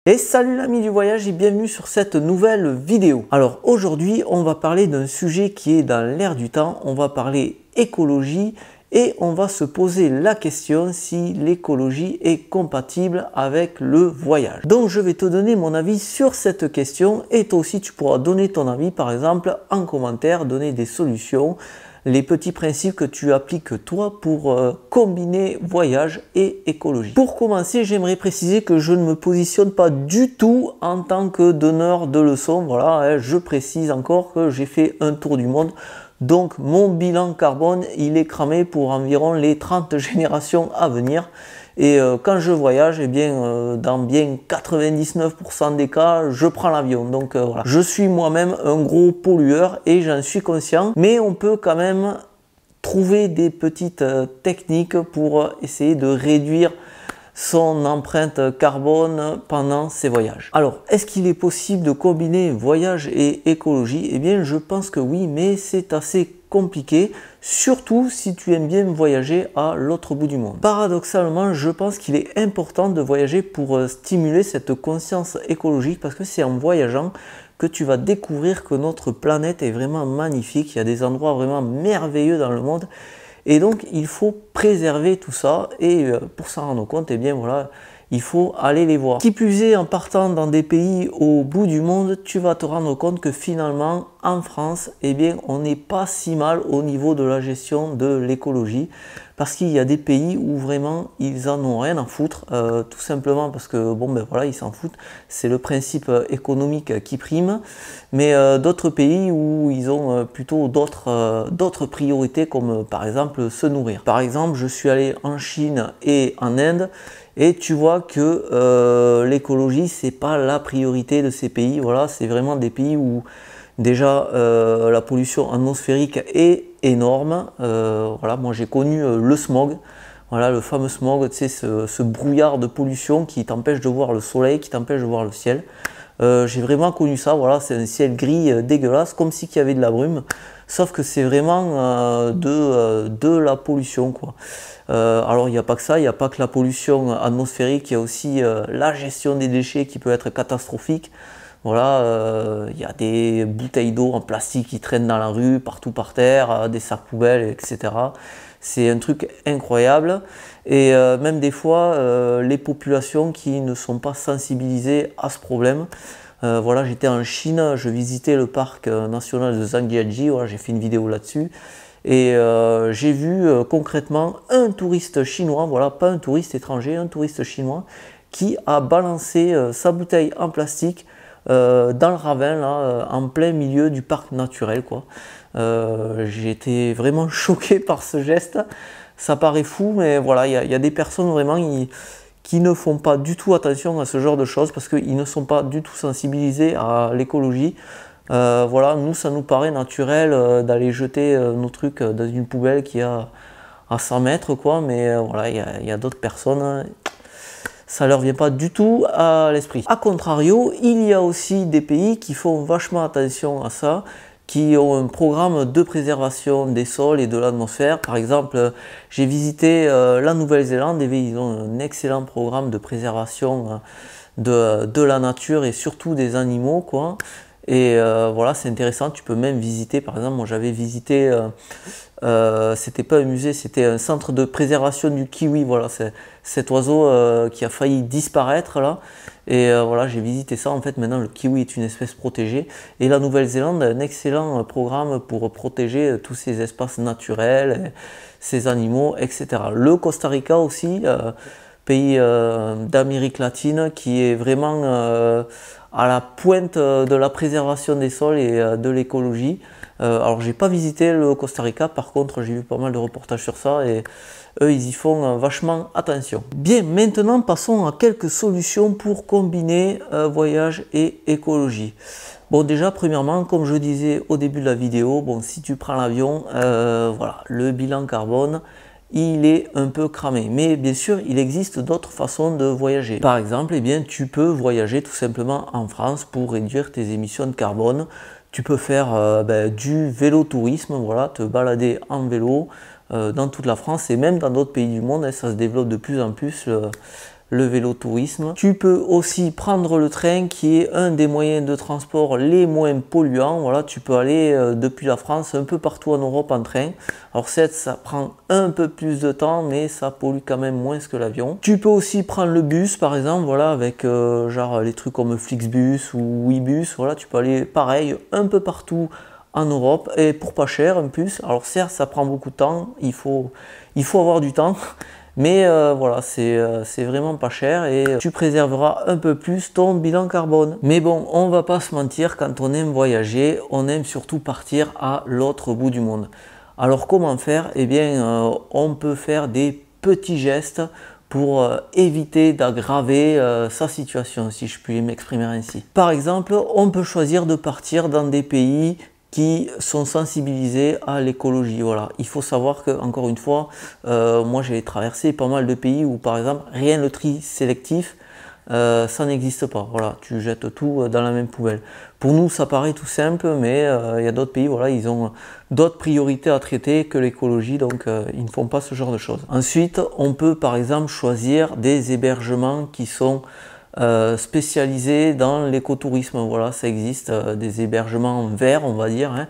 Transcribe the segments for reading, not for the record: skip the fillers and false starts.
Et salut l'ami du voyage et bienvenue sur cette nouvelle vidéo. Alors aujourd'hui on va parler d'un sujet qui est dans l'air du temps, on va parler écologie et on va se poser la question si l'écologie est compatible avec le voyage. Donc je vais te donner mon avis sur cette question et toi aussi tu pourras donner ton avis par exemple en commentaire, donner des solutions, les petits principes que tu appliques toi pour combiner voyage et écologie. Pour commencer, j'aimerais préciser que je ne me positionne pas du tout en tant que donneur de leçons. Voilà, je précise encore que j'ai fait un tour du monde. Donc mon bilan carbone, il est cramé pour environ les 30 générations à venir. Et quand je voyage, eh bien, dans bien 99% des cas, je prends l'avion. Donc voilà, je suis moi-même un gros pollueur et j'en suis conscient. Mais on peut quand même trouver des petites techniques pour essayer de réduire son empreinte carbone pendant ses voyages. Alors, est-ce qu'il est possible de combiner voyage et écologie? Eh bien, je pense que oui, mais c'est assez compliqué, surtout si tu aimes bien voyager à l'autre bout du monde. Paradoxalement, je pense qu'il est important de voyager pour stimuler cette conscience écologique parce que c'est en voyageant que tu vas découvrir que notre planète est vraiment magnifique. Il y a des endroits vraiment merveilleux dans le monde. Et donc, il faut préserver tout ça et pour s'en rendre compte, eh bien voilà, il faut aller les voir. Qui plus est, en partant dans des pays au bout du monde, tu vas te rendre compte que finalement, en France, eh bien, on n'est pas si mal au niveau de la gestion de l'écologie parce qu'il y a des pays où vraiment ils en ont rien à foutre, tout simplement parce que bon ben voilà, ils s'en foutent, c'est le principe économique qui prime, mais d'autres pays où ils ont plutôt d'autres priorités comme par exemple se nourrir. Par exemple, je suis allé en Chine et en Inde et tu vois que l'écologie c'est pas la priorité de ces pays. Voilà, c'est vraiment des pays où déjà la pollution atmosphérique est énorme. Voilà, moi j'ai connu le smog, voilà, le fameux smog, tu sais, ce brouillard de pollution qui t'empêche de voir le soleil, qui t'empêche de voir le ciel. J'ai vraiment connu ça, voilà, c'est un ciel gris dégueulasse, comme si il y avait de la brume, sauf que c'est vraiment de la pollution, quoi. Alors il n'y a pas que ça, il n'y a pas que la pollution atmosphérique, il y a aussi la gestion des déchets qui peut être catastrophique. Voilà, il y a des bouteilles d'eau en plastique qui traînent dans la rue, partout par terre, des sacs poubelles, etc. C'est un truc incroyable. Et même des fois, les populations qui ne sont pas sensibilisées à ce problème. Voilà, j'étais en Chine, je visitais le parc national de Zhangjiajie, voilà, j'ai fait une vidéo là-dessus. Et j'ai vu concrètement un touriste chinois, voilà, pas un touriste étranger, un touriste chinois, qui a balancé sa bouteille en plastique dans le ravin là, en plein milieu du parc naturel, quoi. J'ai été vraiment choqué par ce geste. Ça paraît fou, mais voilà, il y a des personnes vraiment qui ne font pas du tout attention à ce genre de choses parce qu'ils ne sont pas du tout sensibilisés à l'écologie. Voilà, nous ça nous paraît naturel d'aller jeter nos trucs dans une poubelle qui a à 100 mètres, quoi, mais voilà, il y a d'autres personnes, ça leur vient pas du tout à l'esprit. A contrario, il y a aussi des pays qui font vachement attention à ça, qui ont un programme de préservation des sols et de l'atmosphère. Par exemple, j'ai visité la Nouvelle-Zélande et ils ont un excellent programme de préservation de la nature et surtout des animaux, quoi. Et voilà, c'est intéressant, tu peux même visiter, par exemple, moi j'avais visité, c'était pas un musée, c'était un centre de préservation du kiwi, voilà, c'est cet oiseau qui a failli disparaître là, et voilà, j'ai visité ça. En fait, maintenant le kiwi est une espèce protégée, et la Nouvelle-Zélande a un excellent programme pour protéger tous ces espaces naturels, ces animaux, etc. Le Costa Rica aussi, pays d'Amérique latine qui est vraiment à la pointe de la préservation des sols et de l'écologie. Alors j'ai pas visité le Costa Rica, par contre j'ai vu pas mal de reportages sur ça et eux ils y font vachement attention. Bien, maintenant passons à quelques solutions pour combiner voyage et écologie. Bon, déjà premièrement, comme je disais au début de la vidéo, bon, si tu prends l'avion, voilà, le bilan carbone il est un peu cramé, mais bien sûr il existe d'autres façons de voyager. Par exemple, eh bien, tu peux voyager tout simplement en France pour réduire tes émissions de carbone. Tu peux faire du vélo-tourisme, voilà, te balader en vélo dans toute la France et même dans d'autres pays du monde, hein, ça se développe de plus en plus le vélotourisme. Tu peux aussi prendre le train qui est un des moyens de transport les moins polluants. Voilà, tu peux aller depuis la France un peu partout en Europe en train. Alors certes, ça prend un peu plus de temps, mais ça pollue quand même moins que l'avion. Tu peux aussi prendre le bus par exemple, voilà, avec genre les trucs comme Flixbus ou Ouibus. Voilà, tu peux aller pareil un peu partout en Europe et pour pas cher en plus. Alors certes, ça prend beaucoup de temps, il faut avoir du temps. Mais voilà, c'est vraiment pas cher et tu préserveras un peu plus ton bilan carbone. Mais bon, on va pas se mentir, quand on aime voyager, on aime surtout partir à l'autre bout du monde. Alors comment faire? Eh bien, on peut faire des petits gestes pour éviter d'aggraver sa situation, si je puis m'exprimer ainsi. Par exemple, on peut choisir de partir dans des pays qui sont sensibilisés à l'écologie. Voilà, il faut savoir que, encore une fois, moi j'ai traversé pas mal de pays où par exemple rien le tri sélectif, ça n'existe pas. Voilà, tu jettes tout dans la même poubelle. Pour nous ça paraît tout simple, mais il y a d'autres pays, voilà, ils ont d'autres priorités à traiter que l'écologie, donc ils ne font pas ce genre de choses. Ensuite, on peut par exemple choisir des hébergements qui sont spécialisés dans l'écotourisme. Voilà, ça existe, des hébergements verts, on va dire, hein.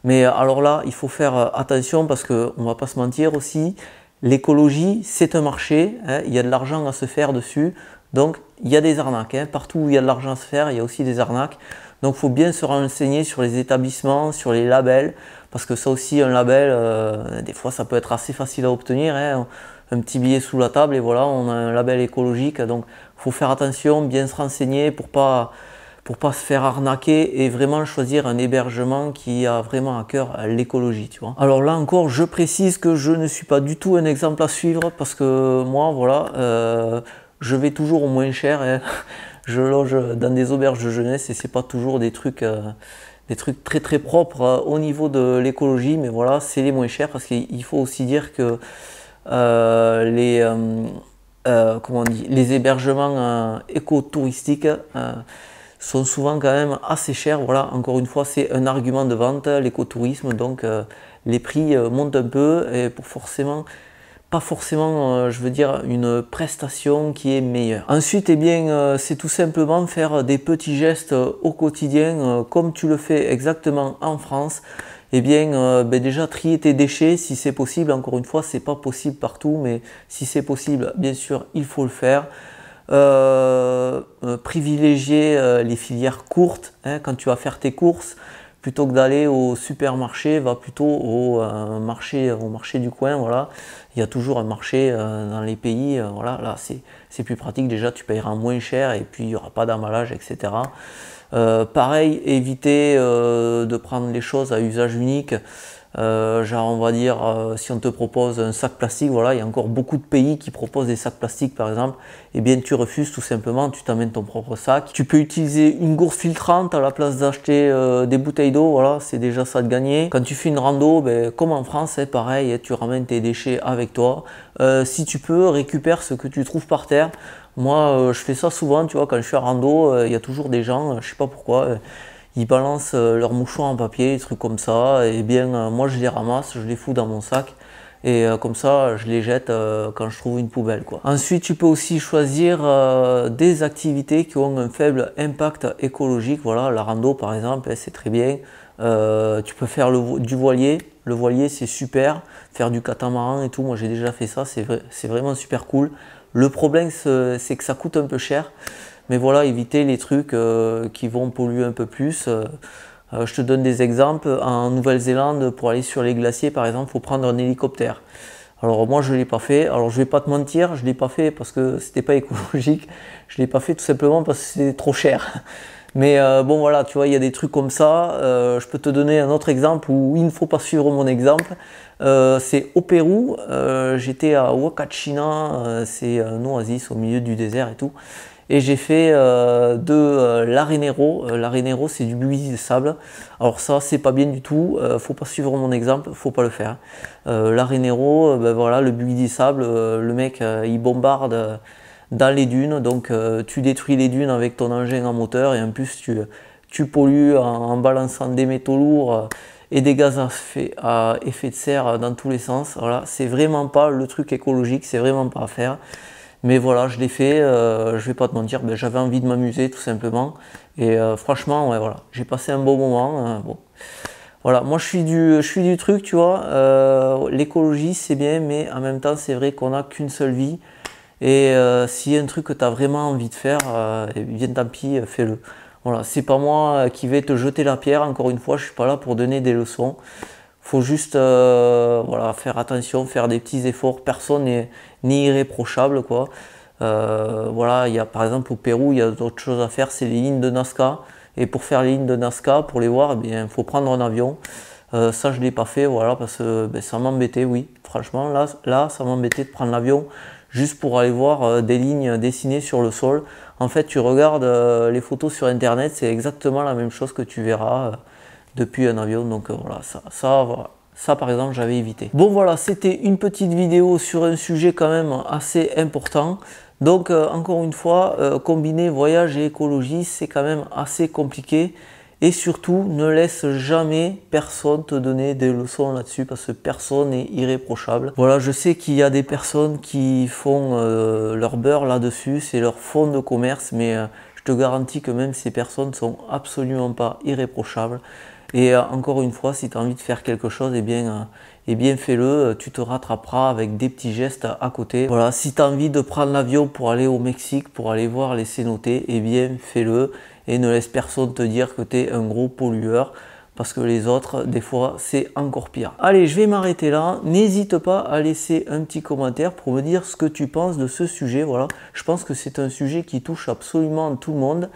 Mais alors là, il faut faire attention parce que on va pas se mentir aussi, l'écologie c'est un marché, hein, il y a de l'argent à se faire dessus, donc il y a des arnaques, hein. Partout où il y a de l'argent à se faire, il y a aussi des arnaques. Donc il faut bien se renseigner sur les établissements, sur les labels, parce que ça aussi, un label, des fois ça peut être assez facile à obtenir, hein. Un petit billet sous la table et voilà, on a un label écologique. Donc il faut faire attention, bien se renseigner pour pas se faire arnaquer et vraiment choisir un hébergement qui a vraiment à cœur l'écologie, tu vois. Alors là encore, je précise que je ne suis pas du tout un exemple à suivre parce que moi, voilà, je vais toujours au moins cher, hein. Je loge dans des auberges de jeunesse et c'est pas toujours des trucs très très propres au niveau de l'écologie, mais voilà, c'est les moins chers parce qu'il faut aussi dire que comment on dit, les hébergements écotouristiques sont souvent quand même assez chers. Voilà, encore une fois, c'est un argument de vente, l'écotourisme, donc les prix montent un peu et pour pas forcément, je veux dire, une prestation qui est meilleure. Ensuite, eh bien, c'est tout simplement faire des petits gestes au quotidien, comme tu le fais exactement en France. Eh bien, déjà trier tes déchets si c'est possible. Encore une fois, c'est pas possible partout, mais si c'est possible, bien sûr, il faut le faire. Privilégier les filières courtes, hein, quand tu vas faire tes courses. Plutôt que d'aller au supermarché, va plutôt au marché du coin. Voilà. Il y a toujours un marché dans les pays. Voilà, là, c'est plus pratique. Déjà, tu payeras moins cher et puis il n'y aura pas d'emballage, etc. Pareil, éviter de prendre les choses à usage unique. Genre on va dire si on te propose un sac plastique, voilà, il y a encore beaucoup de pays qui proposent des sacs plastiques par exemple, et bien tu refuses tout simplement, tu t'amènes ton propre sac. Tu peux utiliser une gourde filtrante à la place d'acheter des bouteilles d'eau, voilà, c'est déjà ça de gagner. Quand tu fais une rando, ben, comme en France, c'est pareil, tu ramènes tes déchets avec toi. Si tu peux, récupère ce que tu trouves par terre. Moi je fais ça souvent, tu vois, quand je suis en rando, il y a toujours des gens, je sais pas pourquoi, ils balancent leurs mouchoirs en papier, des trucs comme ça, et bien moi je les ramasse, je les fous dans mon sac, et comme ça je les jette quand je trouve une poubelle, quoi. Ensuite tu peux aussi choisir des activités qui ont un faible impact écologique, voilà, la rando par exemple, c'est très bien. Tu peux faire du voilier, le voilier c'est super, faire du catamaran et tout, moi j'ai déjà fait ça, c'est vraiment super cool. Le problème c'est que ça coûte un peu cher. Mais voilà, éviter les trucs qui vont polluer un peu plus. Je te donne des exemples. En Nouvelle-Zélande, pour aller sur les glaciers, par exemple, il faut prendre un hélicoptère. Alors moi, je ne l'ai pas fait. Alors je ne vais pas te mentir, je ne l'ai pas fait parce que c'était pas écologique. Je ne l'ai pas fait tout simplement parce que c'était trop cher. Mais bon voilà, tu vois, il y a des trucs comme ça. Je peux te donner un autre exemple où il ne faut pas suivre mon exemple. C'est au Pérou. J'étais à Huacachina, c'est un oasis au milieu du désert et tout. Et j'ai fait de l'arénero. L'arénero, c'est du buis de sable. Alors ça, c'est pas bien du tout. Faut pas suivre mon exemple, faut pas le faire. L'arénero, ben voilà, le buis de sable, le mec, il bombarde dans les dunes. Donc tu détruis les dunes avec ton engin à moteur et en plus tu pollues en balançant des métaux lourds et des gaz à effet de serre dans tous les sens. Voilà, c'est vraiment pas le truc écologique, c'est vraiment pas à faire. Mais voilà, je l'ai fait, je vais pas te mentir, ben, j'avais envie de m'amuser tout simplement. Et franchement, ouais, voilà, j'ai passé un bon moment. Bon. Voilà, moi je suis du truc, tu vois, l'écologie c'est bien, mais en même temps c'est vrai qu'on n'a qu'une seule vie. Et s'il y a un truc que tu as vraiment envie de faire, eh bien tant pis, fais-le. Voilà, c'est pas moi qui vais te jeter la pierre, encore une fois, je suis pas là pour donner des leçons. Faut juste voilà, faire attention, faire des petits efforts, personne n'est irréprochable, quoi. Voilà, il y a par exemple au Pérou, il y a d'autres choses à faire, c'est les lignes de Nazca. Et pour faire les lignes de Nazca, pour les voir, eh bien, il faut prendre un avion. Ça, je ne l'ai pas fait, voilà, parce que ben, ça m'embêtait, oui. Franchement, là ça m'embêtait de prendre l'avion juste pour aller voir des lignes dessinées sur le sol. En fait, tu regardes les photos sur Internet, c'est exactement la même chose que tu verras depuis un avion. Donc voilà, voilà. Ça, par exemple, j'avais évité. Bon, voilà, c'était une petite vidéo sur un sujet quand même assez important. Donc, encore une fois, combiner voyage et écologie, c'est quand même assez compliqué. Et surtout, ne laisse jamais personne te donner des leçons là-dessus parce que personne n'est irréprochable. Voilà, je sais qu'il y a des personnes qui font leur beurre là-dessus, c'est leur fond de commerce, mais je te garantis que même ces personnes sont absolument pas irréprochables. Et encore une fois, si tu as envie de faire quelque chose, eh bien fais-le, tu te rattraperas avec des petits gestes à côté. Voilà, si tu as envie de prendre l'avion pour aller au Mexique, pour aller voir les cénotés, eh bien fais-le et ne laisse personne te dire que tu es un gros pollueur parce que les autres, des fois, c'est encore pire. Allez, je vais m'arrêter là. N'hésite pas à laisser un petit commentaire pour me dire ce que tu penses de ce sujet. Voilà, je pense que c'est un sujet qui touche absolument tout le monde.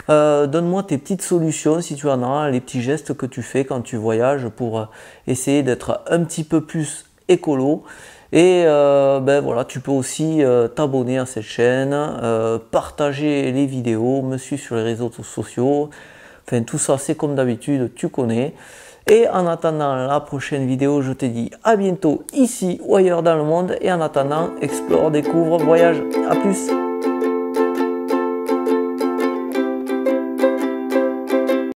Donne-moi tes petites solutions si tu en as, les petits gestes que tu fais quand tu voyages pour essayer d'être un petit peu plus écolo. Et ben voilà, tu peux aussi t'abonner à cette chaîne, partager les vidéos, me suivre sur les réseaux sociaux. Enfin, tout ça, c'est comme d'habitude, tu connais. Et en attendant la prochaine vidéo, je te dis à bientôt ici ou ailleurs dans le monde. Et en attendant, explore, découvre, voyage. À plus!